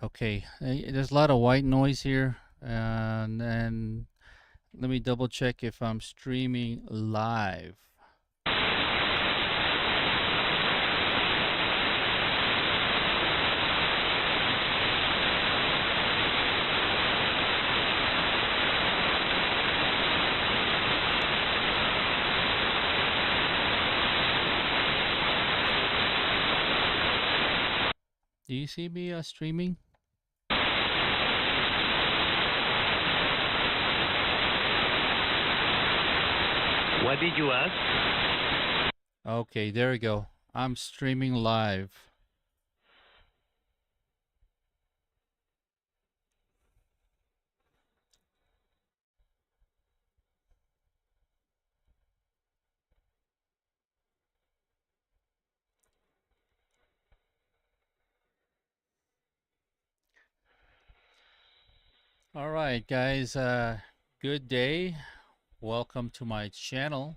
Okay, there's a lot of white noise here, and let me double check if I'm streaming live. Do you see me streaming? What did you ask? Okay, there we go. I'm streaming live. All right, guys. Good day. Welcome to my channel.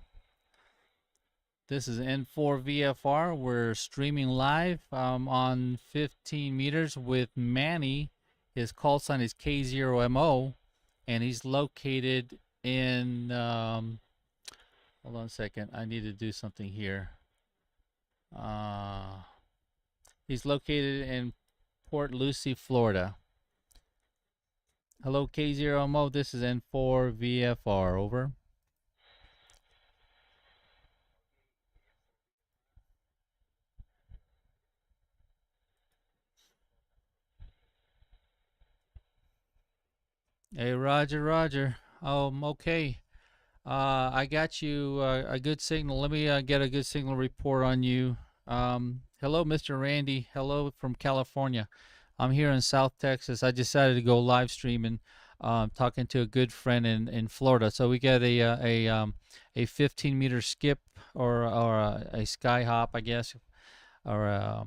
This is N4VFR. We're streaming live on 15 meters with Manny. His call sign is K0MO, and he's located in. Hold on a second. I need to do something here. He's located in Port Lucie, Florida. Hello, K0MO. This is N4VFR. Over. Hey, Roger, Roger. Okay. I got you a good signal. Let me get a good signal report on you. Hello, Mr. Randy. Hello from California. I'm here in South Texas. I decided to go live streaming, talking to a good friend in Florida. So we got a 15-meter skip or a sky hop, I guess, or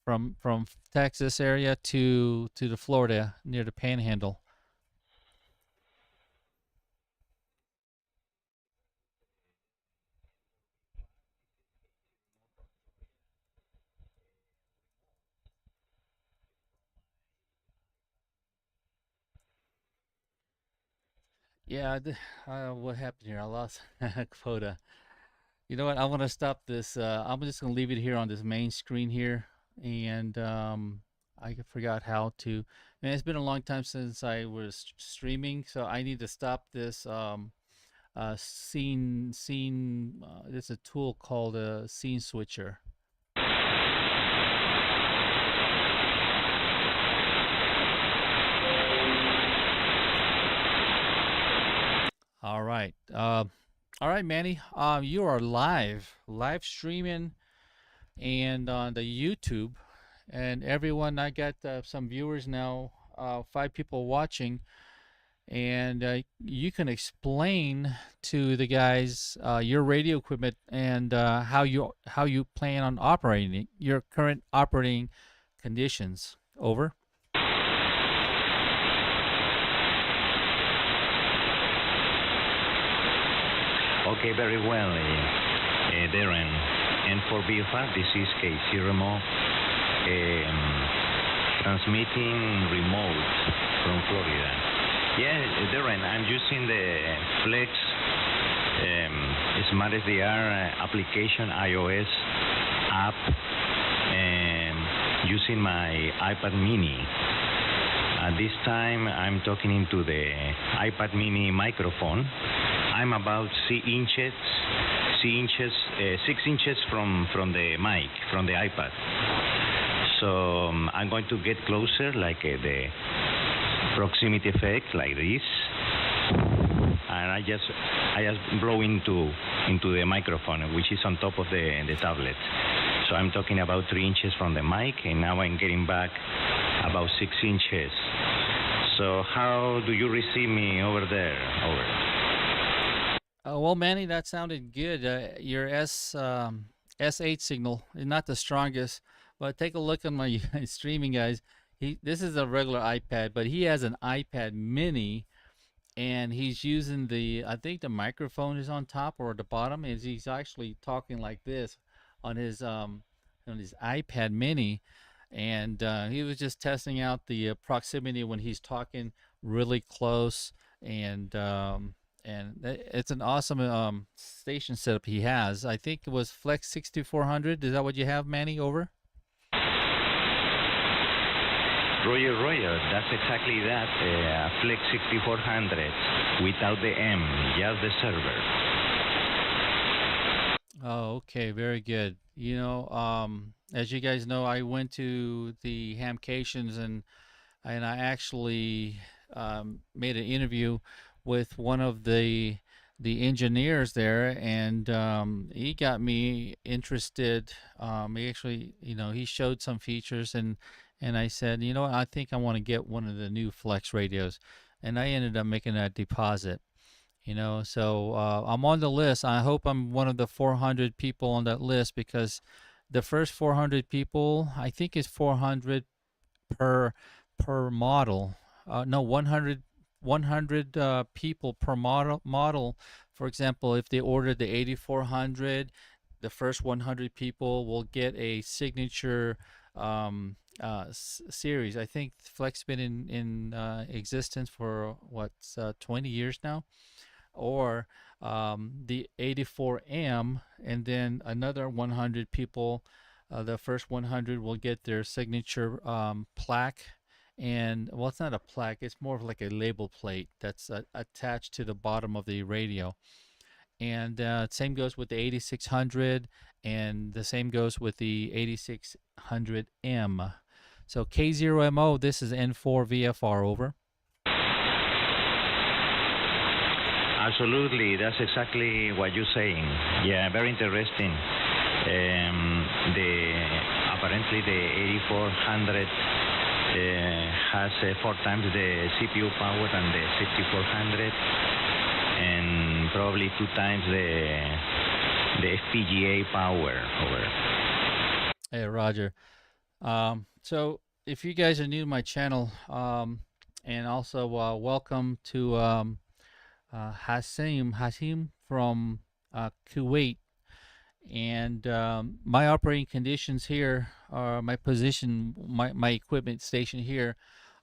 from Texas area to the Florida near the Panhandle. Yeah, what happened here? I lost quota. You know what? I want to stop this. I'm just gonna leave it here on this main screen here, and I forgot how to. Man, it's been a long time since I was streaming, so I need to stop this scene. There's a tool called a scene switcher. All right. All right, Manny. You are live streaming, and on the YouTube, and everyone. I got some viewers now. 5 people watching, and you can explain to the guys your radio equipment and how you plan on operating it, your current operating conditions. Over. Okay, very well, Darren. And for BFR, this is K0MO, transmitting remote from Florida. Yeah, Darren, I'm using the Flex Smart SDR application, iOS app, and using my iPad mini. At this time, I'm talking into the iPad mini microphone. I'm about 6 inches from the mic, from the iPad. So I'm going to get closer, like the proximity effect, like this, and I just blow into the microphone, which is on top of the tablet. So I'm talking about 3 inches from the mic, and now I'm getting back about 6 inches. So how do you receive me over there? Over. Well, Manny, that sounded good. Your S8 signal is not the strongest, but take a look on my streaming, guys. This is a regular iPad, but he has an iPad Mini, and he's using I think the microphone is on top or the bottom, is he's actually talking like this on his iPad Mini, and he was just testing out the proximity when he's talking really close, and it's an awesome station setup he has. I think it was Flex 6400. Is that what you have, Manny? Over. Roger, that's exactly that. Flex 6400 without the M, just the server. Oh, okay, very good. As you guys know, I went to the Hamcations, and I actually made an interview with one of the engineers there, and he got me interested. He actually, he showed some features, and I said, what, I think I want to get one of the new Flex radios, and I ended up making that deposit. So I'm on the list. I hope I'm one of the 400 people on that list, because the first 400 people, I think, is 400 per model. No, 100 people per model. For example, if they ordered the 8400, the first 100 people will get a signature series. I think Flex been in existence for 20 years now. Or the 84M, and then another 100 people. The first 100 will get their signature plaque, and well, it's not a plaque, it's more of like a label plate that's attached to the bottom of the radio. And same goes with the 8600, and the same goes with the 8600M. So K0MO, this is N4 VFR, over. Absolutely, that's exactly what you're saying. Yeah, very interesting. Apparently the 8400 has 4 times the CPU power than the 5400, and probably 2 times the FPGA power. Over. Hey, Roger. So if you guys are new to my channel, and also welcome to Hasim from Kuwait, and my operating conditions here are my position, my equipment station here.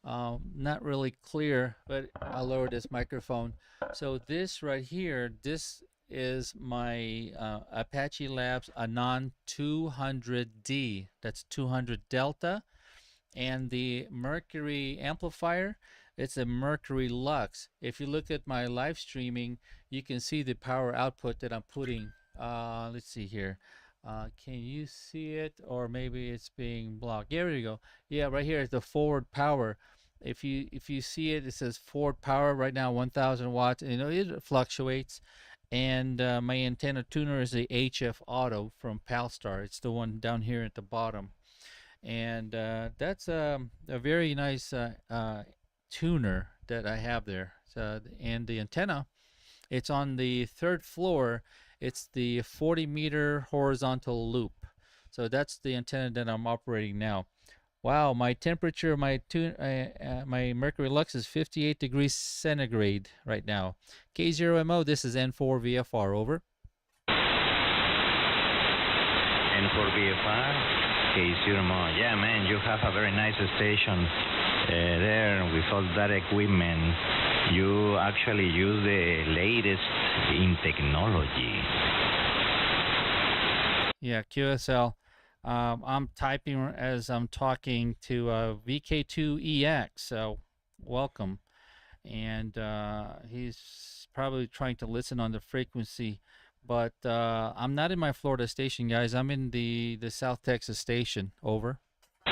Not really clear, but I'll lower this microphone. So this right here, this is my Apache Labs ANAN 200D. That's 200 Delta. And the Mercury amplifier, it's a Mercury Lux. If you look at my live streaming, you can see the power output that I'm putting. Let's see here. Can you see it? Or maybe it's being blocked. There you go. Yeah, right here is the forward power. If you see it, it says forward power right now, 1,000 watts. It fluctuates. And my antenna tuner is the HF Auto from Palstar. It's the one down here at the bottom. And that's a very nice tuner that I have there. And the antenna, it's on the 3rd floor. It's the 40-meter horizontal loop. So that's the antenna that I'm operating now. Wow, my temperature, my Mercury Lux is 58 degrees centigrade right now. K0MO, this is N4 VFR, over. N4 VFR. K0MO. Yeah, man, you have a very nice station there with all that equipment. You actually use the latest in technology. Yeah, QSL. I'm typing as I'm talking to VK2EX, so welcome. And he's probably trying to listen on the frequency. But I'm not in my Florida station, guys. I'm in the South Texas station, over. Yeah,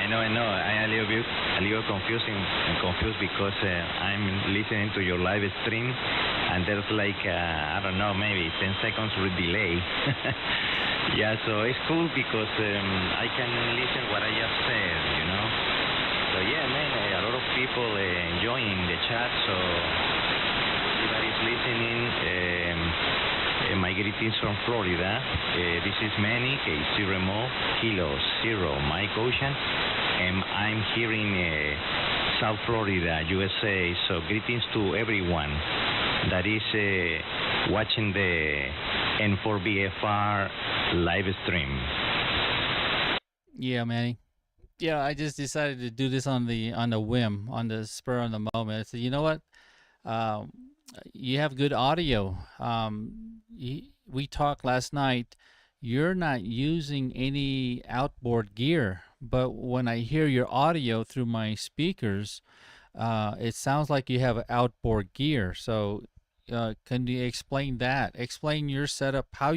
I know. I'm a little confused because I'm listening to your live stream, and there's like, I don't know, maybe 10 seconds with delay. Yeah, so it's cool because I can listen what I just said, So yeah, man, a lot of people enjoying the chat, so everybody's listening. My greetings from Florida. This is Manny K0MO, Kilo Zero Mike Ocean, and I'm here in South Florida, USA. So greetings to everyone that is watching the N4VFR live stream. Yeah, Manny. Yeah, I just decided to do this on the whim, on the spur of the moment. I said, you know what? Um, you have good audio. We talked last night. You're not using any outboard gear, but when I hear your audio through my speakers, it sounds like you have outboard gear. So, can you explain that? Explain your setup. How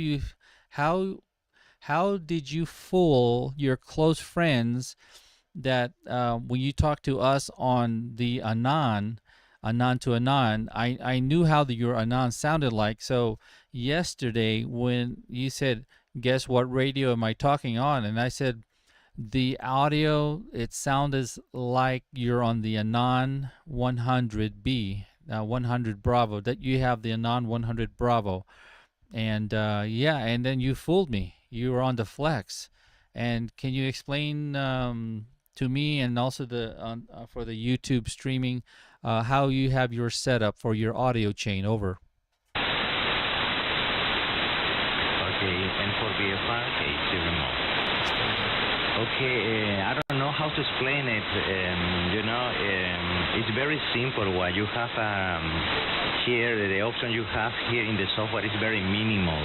how did you fool your close friends that when you talk to us on the Anan to Anan, I knew how your Anan sounded like. So yesterday when you said, guess what radio am I talking on? And I said, the audio, it sounded like you're on the Anan 100B, 100 Bravo, that you have the Anan 100 Bravo. And yeah, and then you fooled me. You were on the Flex. And can you explain to me and also for the YouTube streaming how you have your setup for your audio chain? Over. Okay, N4VFR, K0MO. Okay, I don't know how to explain it. It's very simple. What you have here, the option you have here in the software is very minimal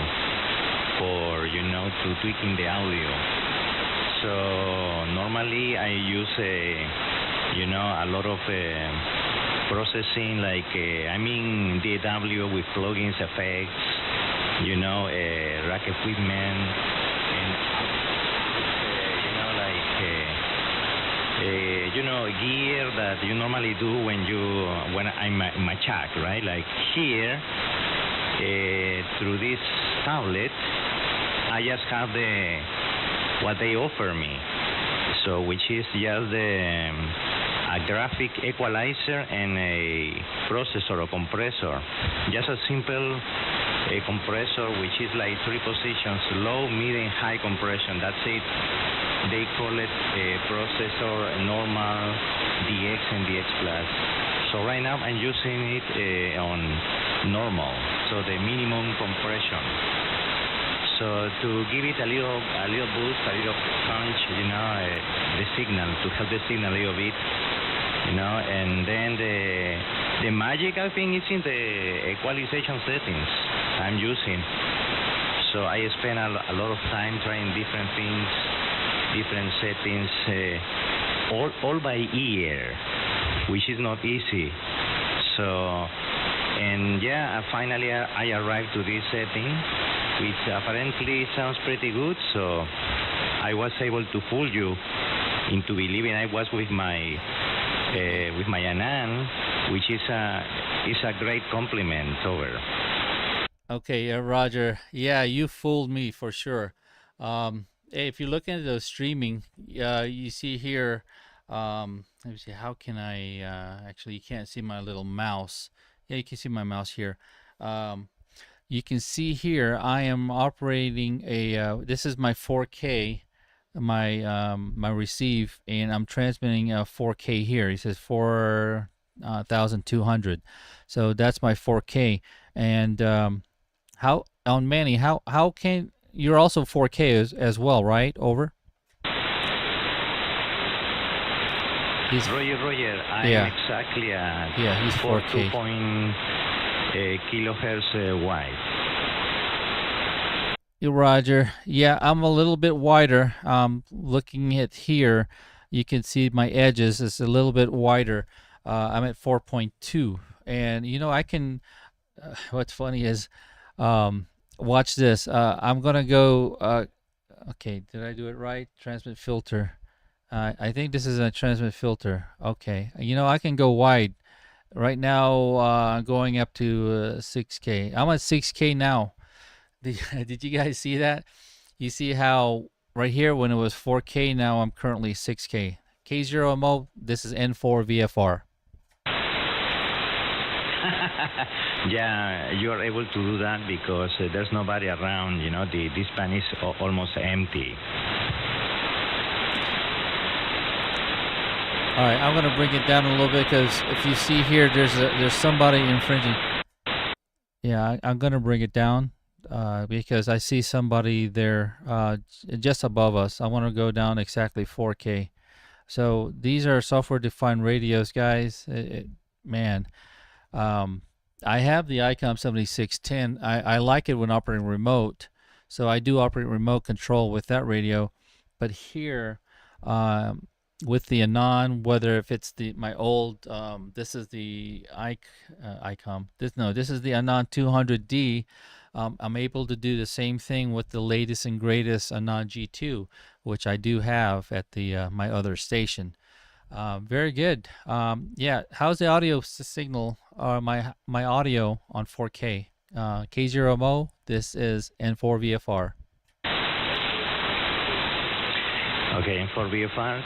for to tweaking the audio. So normally I use a lot of processing, like DAW with plugins, effects, rack equipment, and gear that you normally do when I'm machac, right? Like here, through this tablet, I just have what they offer me. So which is just a graphic equalizer and a processor or compressor. Just a simple compressor, which is like 3 positions, low, mid, and high compression. That's it. They call it a processor normal, DX, and DX Plus. So right now I'm using it on normal, so the minimum compression. So to give it a little boost, a little punch, the signal, to help the signal a little bit, and then the magic, I think, is in the equalization settings I'm using. So I spend a lot of time trying different things, different settings, all by ear, which is not easy. So, and yeah, finally I arrived to this setting, which apparently sounds pretty good. So I was able to fool you into believing I was with my Anan, which is a great compliment. Over. Okay, Roger. Yeah, you fooled me for sure. Hey, if you look into the streaming, you see here. Let me see. How can I? Actually, you can't see my little mouse. Yeah, you can see my mouse here. You can see here. I am operating a. This is my 4K, my receive, and I'm transmitting a 4K here. It says 4,200. So that's my 4K. And how on Manny? How can you're also 4K as well, right? Over. Roger. I'm exactly at he's 4K. 2.0 kilohertz wide. Roger. Yeah, I'm a little bit wider. Looking at here, you can see my edges is a little bit wider. I'm at 4.2, and I can. What's funny is, watch this. I'm gonna go. Okay, did I do it right? Transmit filter. I think this is a transmit filter. Okay, I can go wide. Right now, going up to 6K. I'm at 6K now. Did you guys see that? You see how right here when it was 4K, now I'm currently 6K. K0MO, this is N4VFR. Yeah, you are able to do that because there's nobody around. This pan is almost empty. All right, I'm gonna bring it down a little bit because if you see here, there's somebody infringing. Yeah, I'm gonna bring it down because I see somebody there just above us. I want to go down exactly 4K. So these are software-defined radios, guys. Man, um, I have the ICOM 7610. I like it when operating remote, so I do operate remote control with that radio. But here, um, with the Anan, whether if it's my old, this is the ICOM. This is the Anan 200D. I'm able to do the same thing with the latest and greatest Anan G2, which I do have at the my other station. Very good. Yeah, how's the audio signal? My audio on 4K. K0MO. This is N4VFR. Okay, N4VFR,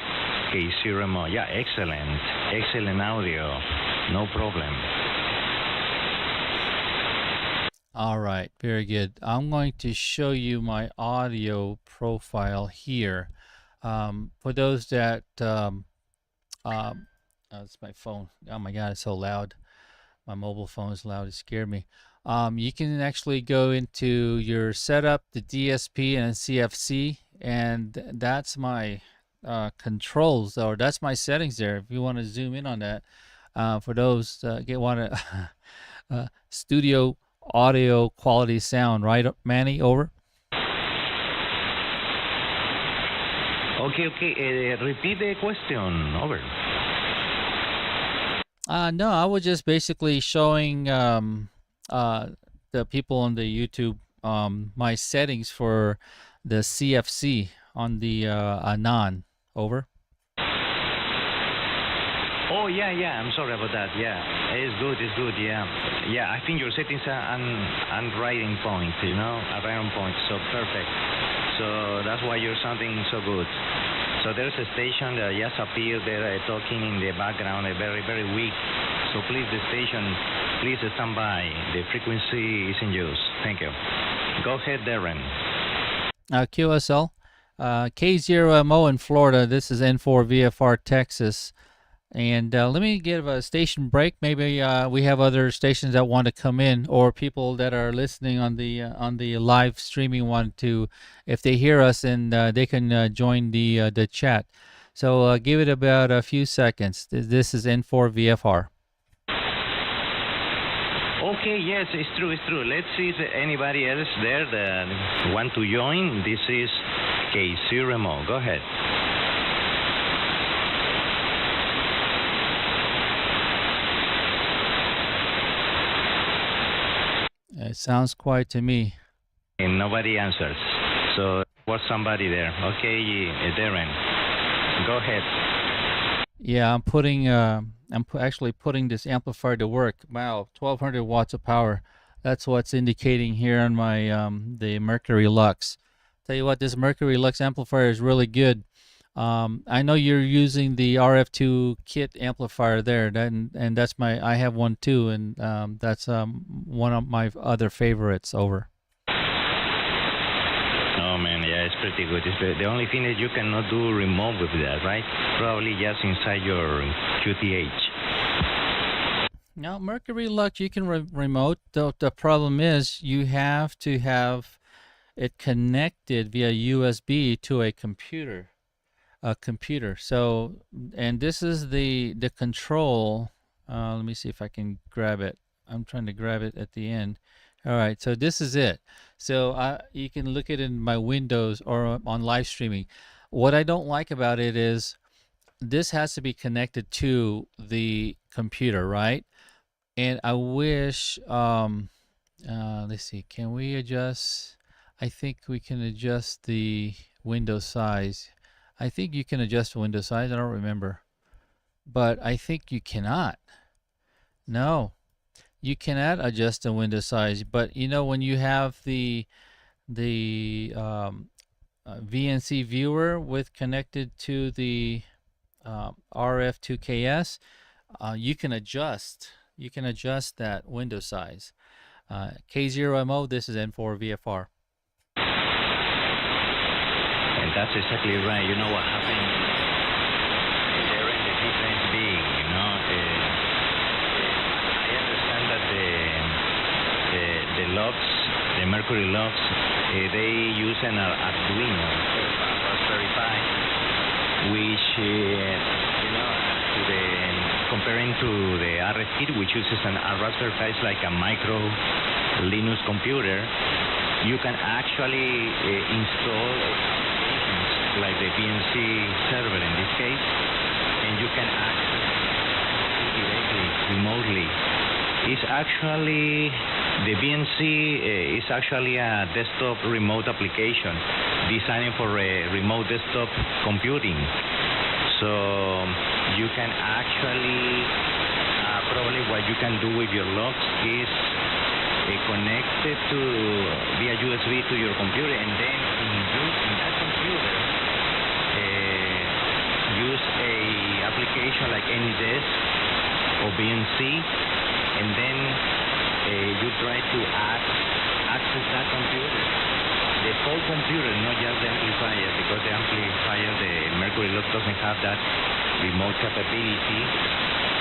K0MO. Yeah, excellent. Excellent audio. No problem. All right, very good. I'm going to show you my audio profile here. For those that, it's my phone. Oh my God, it's so loud. My mobile phone is loud. It scared me. You can actually go into your setup, the DSP and CFC, and that's my controls, or that's my settings there. If you want to zoom in on that, for those want to studio audio quality sound, right, Manny? Over. Okay. Repeat the question. Over. No, I was just basically showing the people on the YouTube my settings for the CFC on the Anan. Over. Oh, yeah. I'm sorry about that. Yeah, it's good. Yeah. I think your settings are on right point. Right on point. So perfect. So that's why you're sounding so good. So there's a station that just appeared there talking in the background, very, very weak. So please, the station, please stand by. The frequency is in use. Thank you. Go ahead, Darren. QSL. K0MO in Florida. This is N4VFR Texas. And let me give a station break. Maybe we have other stations that want to come in, or people that are listening on the live streaming want to, if they hear us, and they can join the chat. So give it about a few seconds. This is N4VFR. Okay, yes, it's true. Let's see if anybody else there that want to join. This is K0MO. Go ahead. It sounds quiet to me. And nobody answers. So was somebody there? Okay, Darren, go ahead. Yeah, I'm actually putting this amplifier to work. Wow, 1200 watts of power. That's what's indicating here on my the Mercury Lux. Tell you what, this Mercury Lux amplifier is really good. I know you're using the RF2 kit amplifier there, and that's I have one too, and that's one of my other favorites. Over. Oh man, yeah, it's pretty good. The only thing is you cannot do remote with that, right? Probably just inside your QTH. Now, Mercury Lux, you can remote. The problem is you have to have it connected via USB to a computer. So, and this is the control. Let me see if I can grab it. I'm trying to grab it at the end. All right, so this is it. So you can look at it in my Windows or on live streaming. What I don't like about it is this has to be connected to the computer, right? And I wish, let's see, can we adjust? I think we can adjust the window size. I think you can adjust the window size. I don't remember, but I think you cannot. No, you cannot adjust the window size. But when you have the VNC viewer with connected to the RF2KS, you can adjust. You can adjust that window size. K0MO. This is N4VFR. That's exactly right. You know what happened? There is a difference being, I understand that the the locks, the Mercury locks, they use an Arduino, Raspberry Pi, which to the comparing to the RS kit, which uses a Raspberry Pi, is like a micro Linux computer. You can actually install like the PNC server in this case, and you can access directly, remotely. It's actually, the BNC is actually a desktop remote application designed for remote desktop computing. So you can actually, probably what you can do with your logs is connect it to via USB to your computer, and then in that computer use a application like AnyDesk or BNC, and then you try to access that computer, the whole computer, not just the amplifier, because the amplifier, the Mercury Lock, doesn't have that remote capability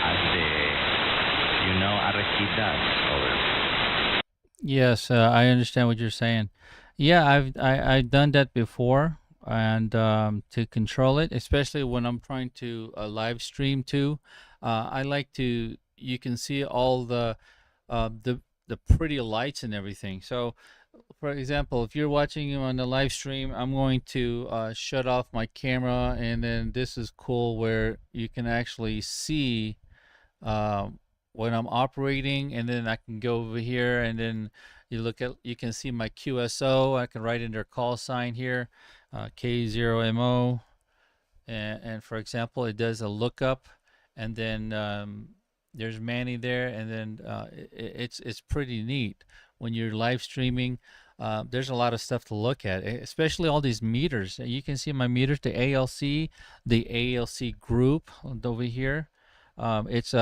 as the RS kit does. Over. Yes, I understand what you're saying. Yeah, I've done that before, and to control it, especially when I'm trying to live stream too. I like to. You can see all the pretty lights and everything. So, for example, if you're watching on the live stream, I'm going to shut off my camera, and then this is cool where you can actually see when I'm operating, and then I can go over here, and then you can see my QSO. I can write in their call sign here, K0MO, and for example, it does a lookup, and then there's Manny there, and then it's pretty neat when you're live streaming. There's a lot of stuff to look at, especially all these meters. You can see my meters, the ALC group over here. It's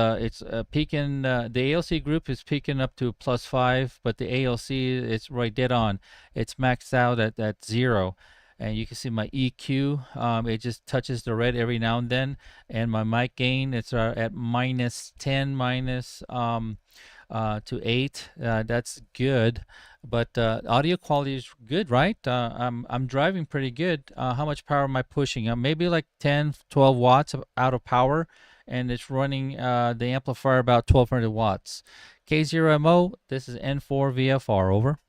peaking. The ALC group is peaking up to +5, but the ALC, it's right dead on. It's maxed out at 0. And you can see my EQ, it just touches the red every now and then. And my mic gain, it's at -10 to 8. That's good, but audio quality is good, right? I'm driving pretty good. How much power am I pushing? Maybe like 10, 12 watts out of power, and it's running the amplifier about 1200 watts. K0MO, this is N4 VFR, over.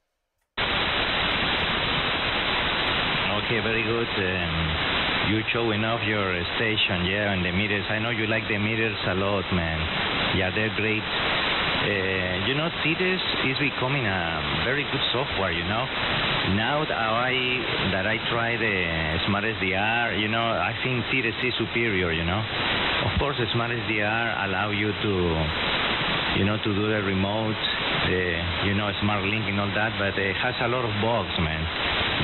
Okay, very good. You're showing off your station, yeah, and the meters. I know you like the meters a lot, man. Yeah, they're great. Tides is becoming a very good software, Now that I try the Smart SDR, I think Tides is superior, Of course, the Smart SDR allow you to, to do the remote, Smart Link and all that, but it has a lot of bugs, man.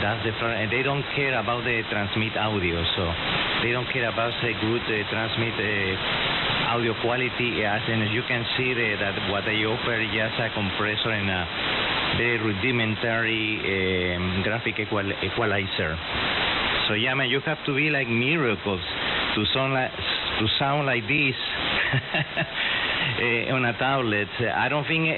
That's and they don't care about the transmit audio, so they don't care about the good transmit audio quality. As you can see that what they offer is just a compressor and a very rudimentary graphic equalizer. So yeah, man, you have to be like miracles to sound like this on a tablet. I don't think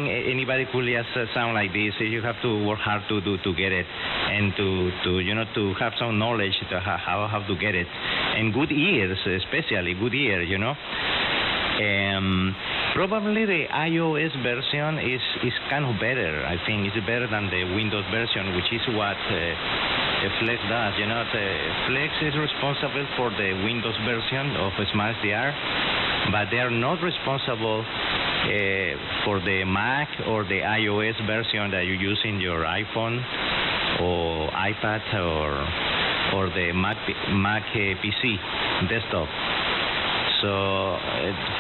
anybody could just sound like this. You have to work hard to get it, and to have some knowledge to how to get it, and good ears, especially good ears. Probably the iOS version is kind of better. I think it's better than the Windows version, which is what Flex does. Flex is responsible for the Windows version of Smart SDR, but they are not responsible for the Mac or the iOS version that you use in your iPhone or iPad or the Mac PC desktop. So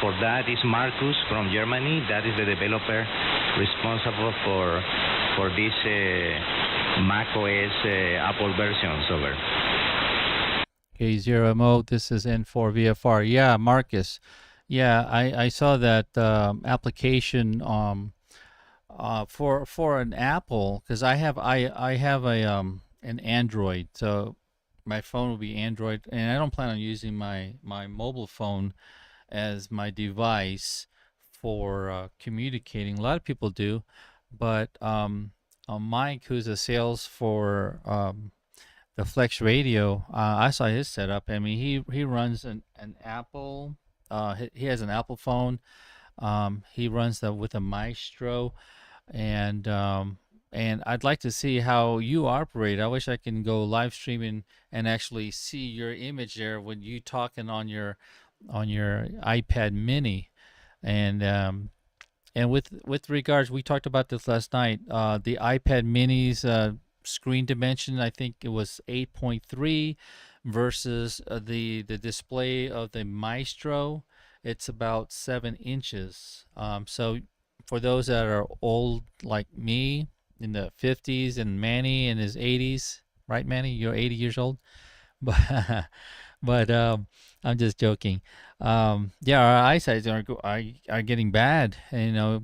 for that is Marcus from Germany. That is the developer responsible for this Mac OS Apple versions over. K0MO, this is N4 VFR. Yeah, Marcus. Yeah, I saw that application for an Apple, because I have a an Android, so my phone will be Android, and I don't plan on using my mobile phone as my device for communicating. A lot of people do, but Mike, who's a sales for the Flex Radio, I saw his setup. I mean, he runs an Apple. He has an Apple phone. He runs with a Maestro, and I'd like to see how you operate. I wish I can go live streaming and actually see your image there when you talking on your iPad Mini, and with regards, we talked about this last night. The iPad Mini's screen dimension, I think it was 8.3 versus the display of the Maestro. It's about 7 inches. So for those that are old like me, in the 50s, and Manny in his 80s, right, Manny? You're 80 years old, but I'm just joking. Yeah, our eyesight are getting bad,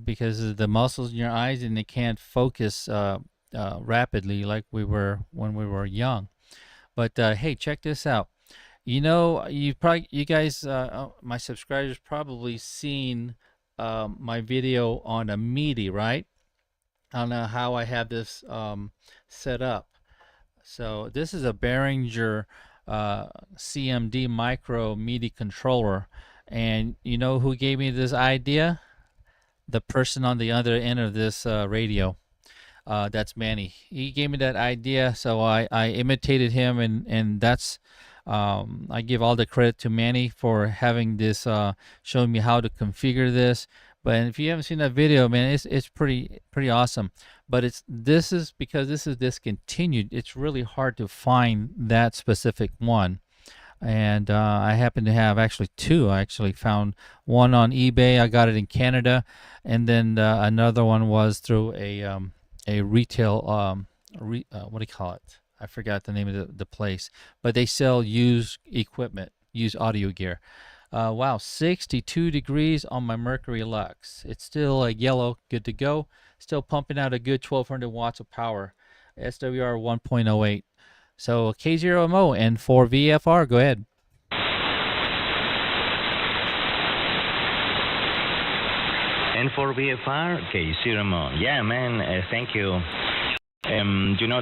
because of the muscles in your eyes, and they can't focus rapidly like we were when we were young. But hey, check this out. You guys, my subscribers, probably seen my video on a MIDI, right? On how I have this set up. So this is a Behringer CMD Micro MIDI controller, and you know who gave me this idea? The person on the other end of this radio. That's Manny. He gave me that idea, so I imitated him, and that's I give all the credit to Manny for having this, showing me how to configure this. But if you haven't seen that video, man, it's pretty awesome. But this is because this is discontinued. It's really hard to find that specific one. And I happen to have actually two. I actually found one on eBay. I got it in Canada, and then another one was through a retail what do you call it? I forgot the name of the place, but they sell used equipment, used audio gear. Wow, 62 degrees on my Mercury Lux. It's still yellow, good to go. Still pumping out a good 1200 watts of power. SWR 1.08. So K0MO and for VFR, go ahead. And for VFR, K0MO. Yeah, man, thank you.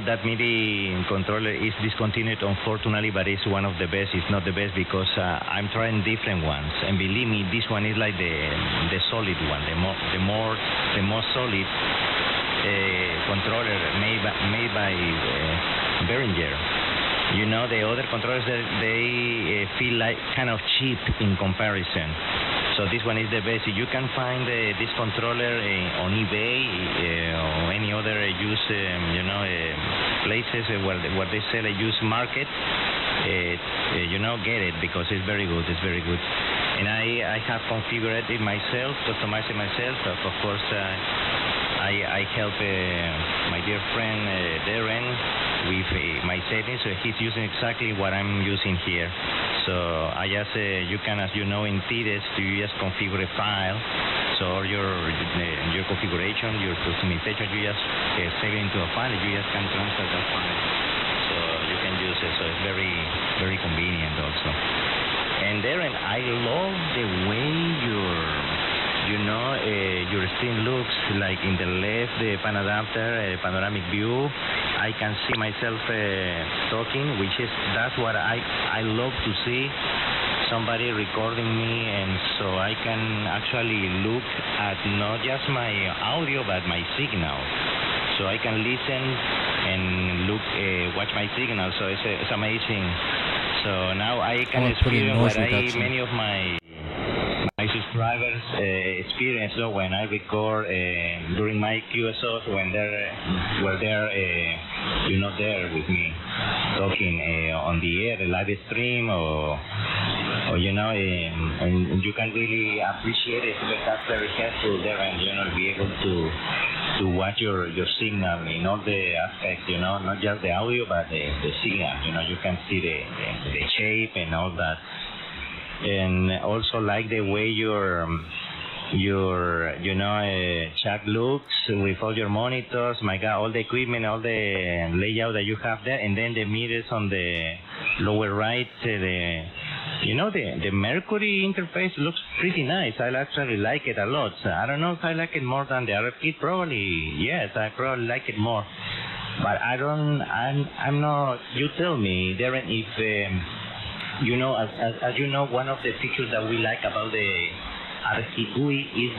That MIDI controller is discontinued, unfortunately, but it's one of the best. It's not the best because I'm trying different ones, and believe me, this one is like the solid one, the most solid controller made by Behringer. The other controllers, they feel like kind of cheap in comparison. So this one is the best. You can find this controller on eBay or any other used, places where they sell a used market. Get it because it's very good. It's very good. And I have configured it myself, customized it myself. Of course, I help my dear friend Darren with my settings. So he's using exactly what I'm using here. So I just, you can, as you know, in TIDES, you just configure a file. So your configuration, your customization, you just save it into a file. You just can transfer that file. So you can use it. So it's very, very convenient also. And Darren, I love the way your screen looks like in the left, the pan adapter, panoramic view. I can see myself talking, that's what I love to see, somebody recording me, and so I can actually look at not just my audio but my signal. So I can listen and look, watch my signal. So it's amazing. So now I can experience what many of my subscribers experience when I record during my QSOs when they're there with me talking on the air, live stream, or and you can really appreciate it. That's very helpful there, and be able to watch your signal in all the aspects, not just the audio but the signal. You can see the shape and all that. And also like the way your chat looks with all your monitors. My God, all the equipment, all the layout that you have there, and then the meters on the lower right, The Mercury interface looks pretty nice. I actually like it a lot. So I don't know if I like it more than the RF kit. Probably yes. I probably like it more. But I don't. I'm not. You tell me, Darren, if as you know, one of the features that we like about the RF kit GUI is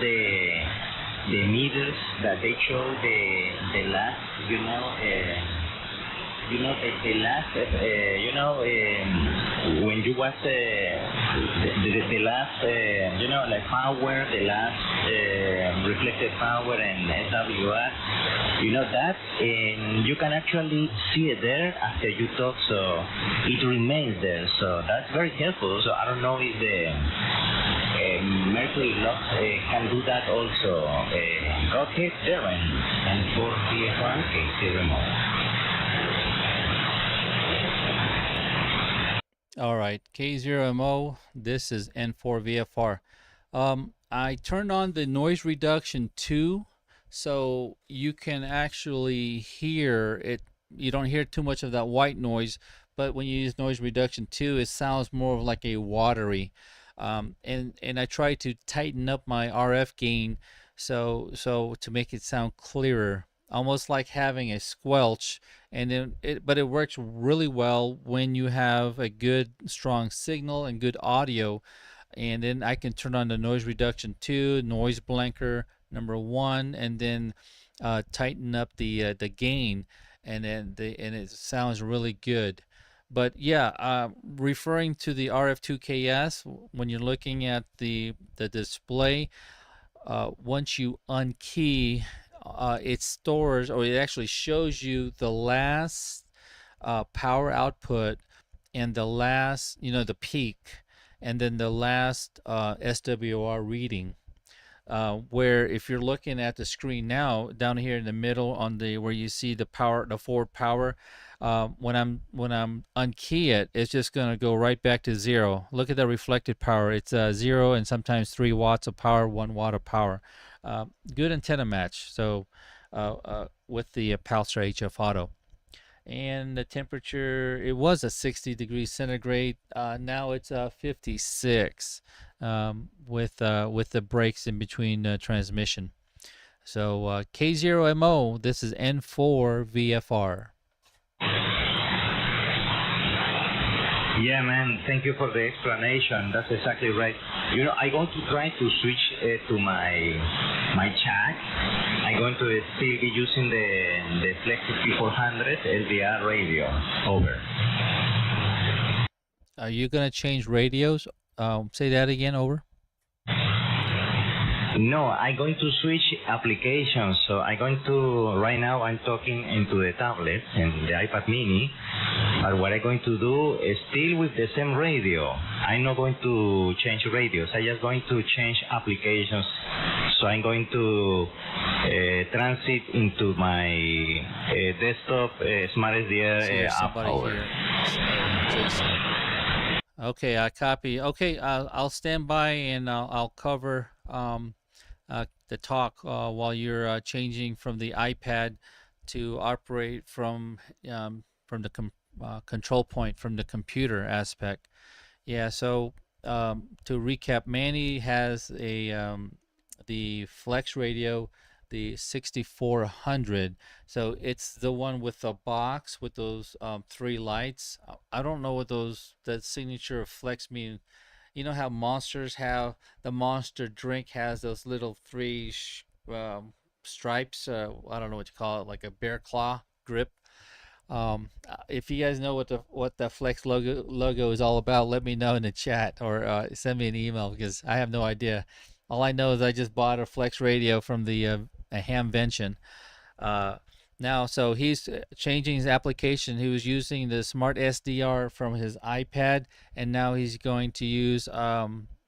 the meters that they show the last. The last, when you watch the last, like power, the last reflected power and SWR, that, and you can actually see it there after you talk, so it remains there. So that's very helpful. So I don't know if the Mercury Lux can do that also. Go ahead, Darren, and for VFR, K0MO. All right, K0MO, this is N4VFR. I turned on the noise reduction 2, so you can actually hear it. You don't hear too much of that white noise, but when you use noise reduction 2, it sounds more of like a watery. And I try to tighten up my RF gain so to make it sound clearer, almost like having a squelch. And then but it works really well when you have a good strong signal and good audio. And then I can turn on the noise reduction 2, noise blanker number 1, and then tighten up the gain, and then it sounds really good. But yeah, referring to the RF2KS, when you're looking at the display, once you unkey, it stores, or it actually shows you the last power output and the last, the peak, and then the last SWR reading. Where if you're looking at the screen now, down here in the middle on the where you see the power, the forward power, when I'm unkey it, it's just gonna go right back to 0. Look at the reflected power. It's 0 and sometimes 3 watts of power, 1 watt of power. Good antenna match. So with the Pulsar HF Auto. And the temperature, it was at 60 degrees centigrade. Now it's 56 with the breaks in between transmission. So K0MO, this is N4VFR. Yeah, man, thank you for the explanation. That's exactly right. I'm going to try to switch to my jack. I'm going to still be using the Flex 5400 LDR radio. Over. Are you going to change radios? Say that again, over. No, I'm going to switch applications. So right now I'm talking into the tablet and the iPad mini. But what I'm going to do is still with the same radio. I'm not going to change radios. I'm just going to change applications. So I'm going to transit into my desktop Smart SDR app. Over. Okay, I copy. Okay, I'll stand by and I'll cover the talk while you're changing from the iPad to operate from the control point from the computer aspect. Yeah. So to recap, Manny has the Flex radio, the 6400. So it's the one with the box with those 3 lights. I don't know what that signature of Flex mean. You know how Monsters have, the Monster drink has those little 3 stripes. I don't know what you call it, like a bear claw grip. If you guys know what the Flex logo is all about, let me know in the chat, or send me an email, because I have no idea. All I know is I just bought a Flex radio from the Hamvention. Now, so he's changing his application. He was using the Smart SDR from his iPad, and now he's going to use,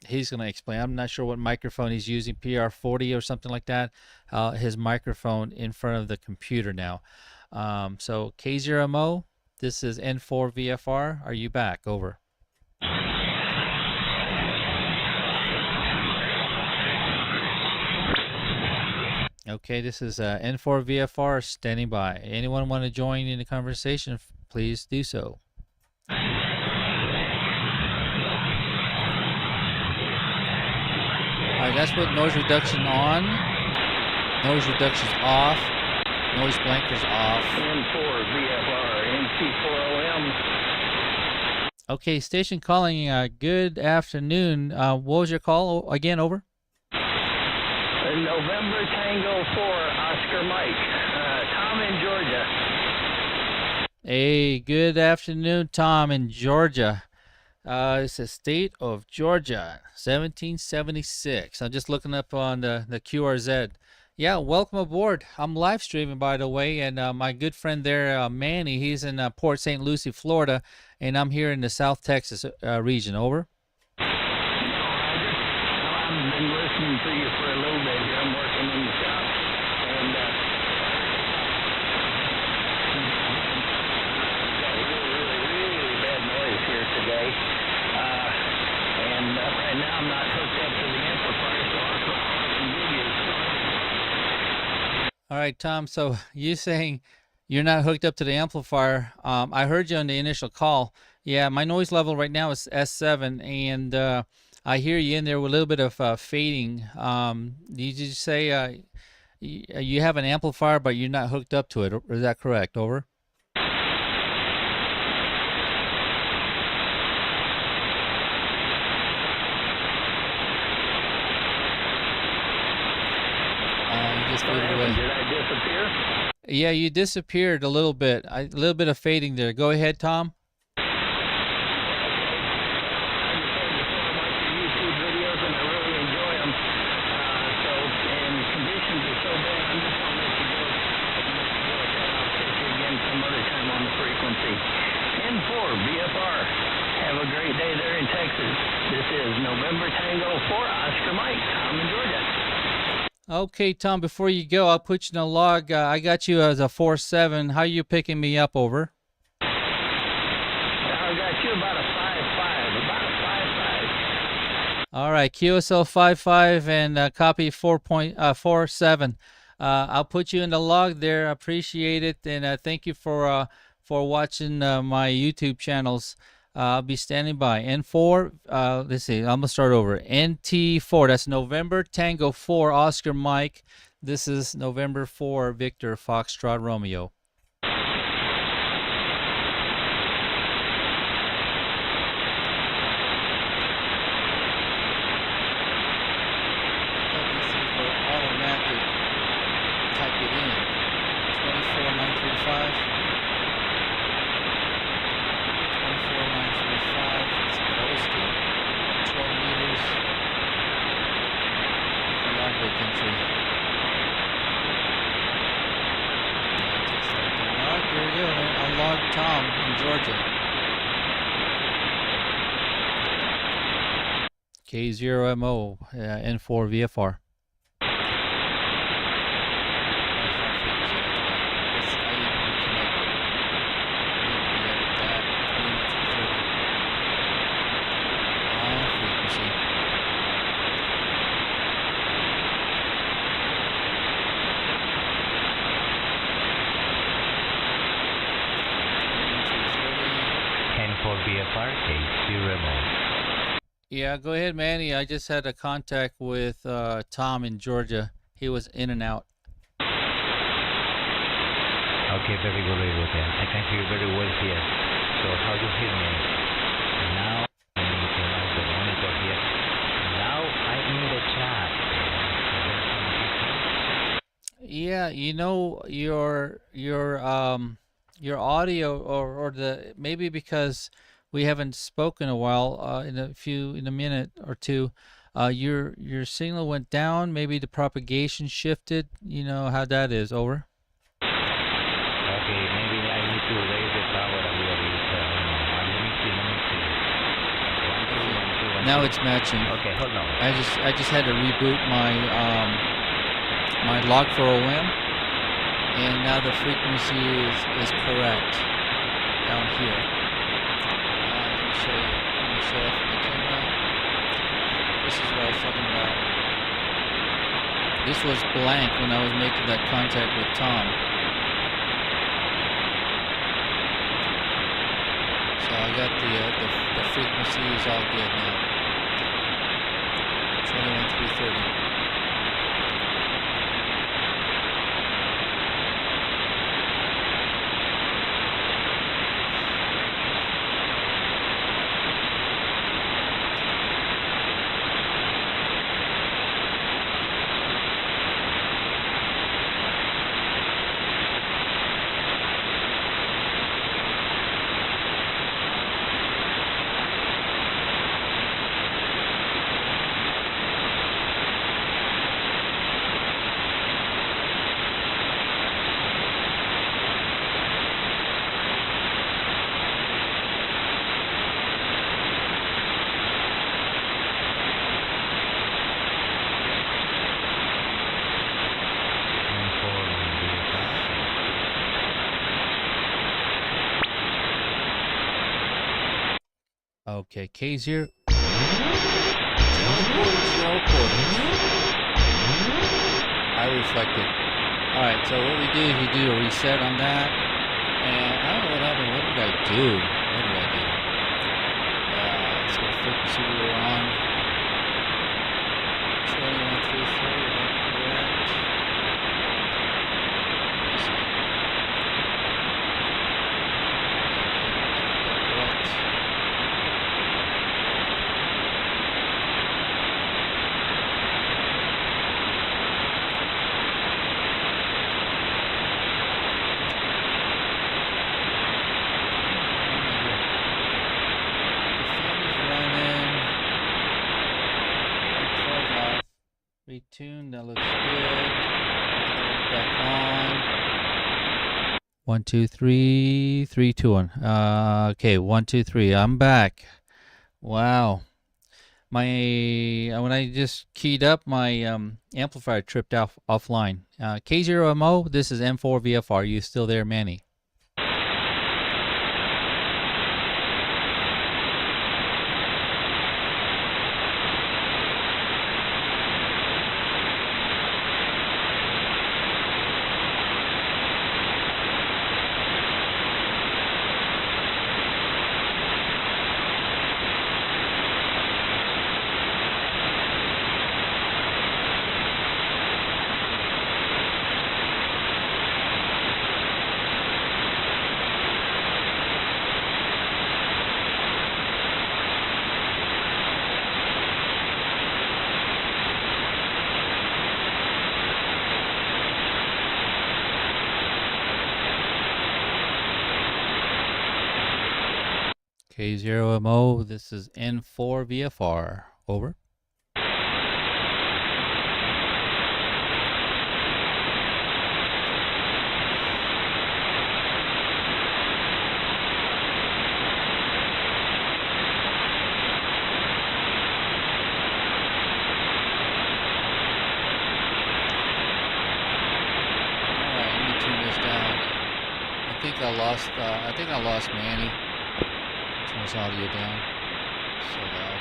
he's going to explain. I'm not sure what microphone he's using, PR40 or something like that, his microphone in front of the computer now. So K0MO, this is N4VFR. Are you back? Over. Okay, this is N4VFR standing by. Anyone want to join in the conversation, please do so. right, that's with noise reduction on, noise reduction's off, noise blanker's off. N4 VFR, NC4OM. Okay, station calling, good afternoon. What was your call again, over? November Tango 4, Oscar Mike. Tom in Georgia. Hey, good afternoon, Tom in Georgia. It's the state of Georgia, 1776. I'm just looking up on the QRZ. Yeah, welcome aboard. I'm live streaming, by the way, and my good friend there, Manny, he's in Port St. Lucie, Florida, and I'm here in the South Texas region. Over. I've been listening to you for a little bit here. I'm working in the shop, and got really bad noise here today. And right now I'm not hooked up to the amplifier, so I can give you. All right, Tom, so you saying you're not hooked up to the amplifier. I heard you on the initial call. Yeah, my noise level right now is S7, and I hear you in there with a little bit of fading. Did you say you have an amplifier, but you're not hooked up to it? Is that correct? Over. You just faded away. Did I disappear? Yeah, you disappeared a little bit. A little bit of fading there. Go ahead, Tom. Great day there in Texas. This is November Tango 4, Oscar Mike. I'm in Georgia. Okay, Tom, before you go, I'll put you in a log. I got you as a 4-7. How are you picking me up? Over. I got you about a 5-5. About a 5-5. All right, QSO 5-5 and copy 4.47. I'll put you in the log there. I appreciate it, and thank you for watching my YouTube channels. I'll be standing by. N4, let's see, I'm going to start over. NT4, that's November Tango 4, Oscar Mike. This is November 4, Victor Foxtrot Romeo. for automatic, type it in. 24935. 24935. It's posted. 12 meters. Logbook entry. Alright, there you go. I logged Tom in Georgia. K0MO, N4 VFR. VFR K0MO. Yeah, go ahead, Manny. I just had a contact with Tom in Georgia. He was in and out. Okay, very good, very good. I can hear very well here. So how do you hear me? Now I'm in the monitor here. Now I'm in the chat. Yeah, you know, your audio or the maybe because we haven't spoken a while, in a minute or two, your signal went down. Maybe the propagation shifted. You know how that is. Over. Okay, maybe I need to raise the power a little bit. Let me see. Now it's matching. Okay, hold on. I just had to reboot my my log for OM, and now the frequency is correct down here. Let me show you from the camera. This is what I was talking about. This was blank when I was making that contact with Tom. So I got the frequency is all good now. 21,330. Okay, K0. Zero quarters. I reflected. Alright, so what we do is we do a reset on that. And I don't know what happened. What did I do? So what frequency we were on. 21,330, is that correct? Let's see. Retune, that looks good. Back on. 1, 2, 3, 3, 2, 1. Okay, 1, 2, 3. I'm back. Wow. When I just keyed up, my amplifier tripped offline. K0MO, this is M4 VFR. You still there, Manny? K0MO, this is N4 VFR. Over. Alright, let me turn this down. I think I lost Manny. Turn this audio down. So loud.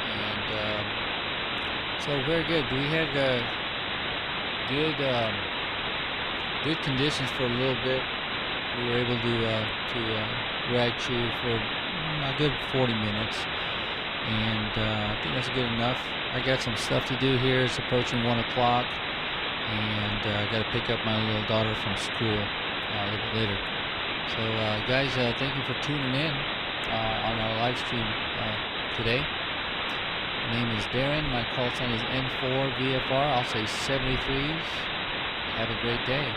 And so very good. We had good conditions for a little bit. We were able to rag chew for a good 40 minutes, and I think that's good enough. I got some stuff to do here. It's approaching 1 o'clock, and I got to pick up my little daughter from school a little bit later. So guys, thank you for tuning in on our live stream today. My name is Darren. My call sign is N4 VFR. I'll say 73s. Have a great day.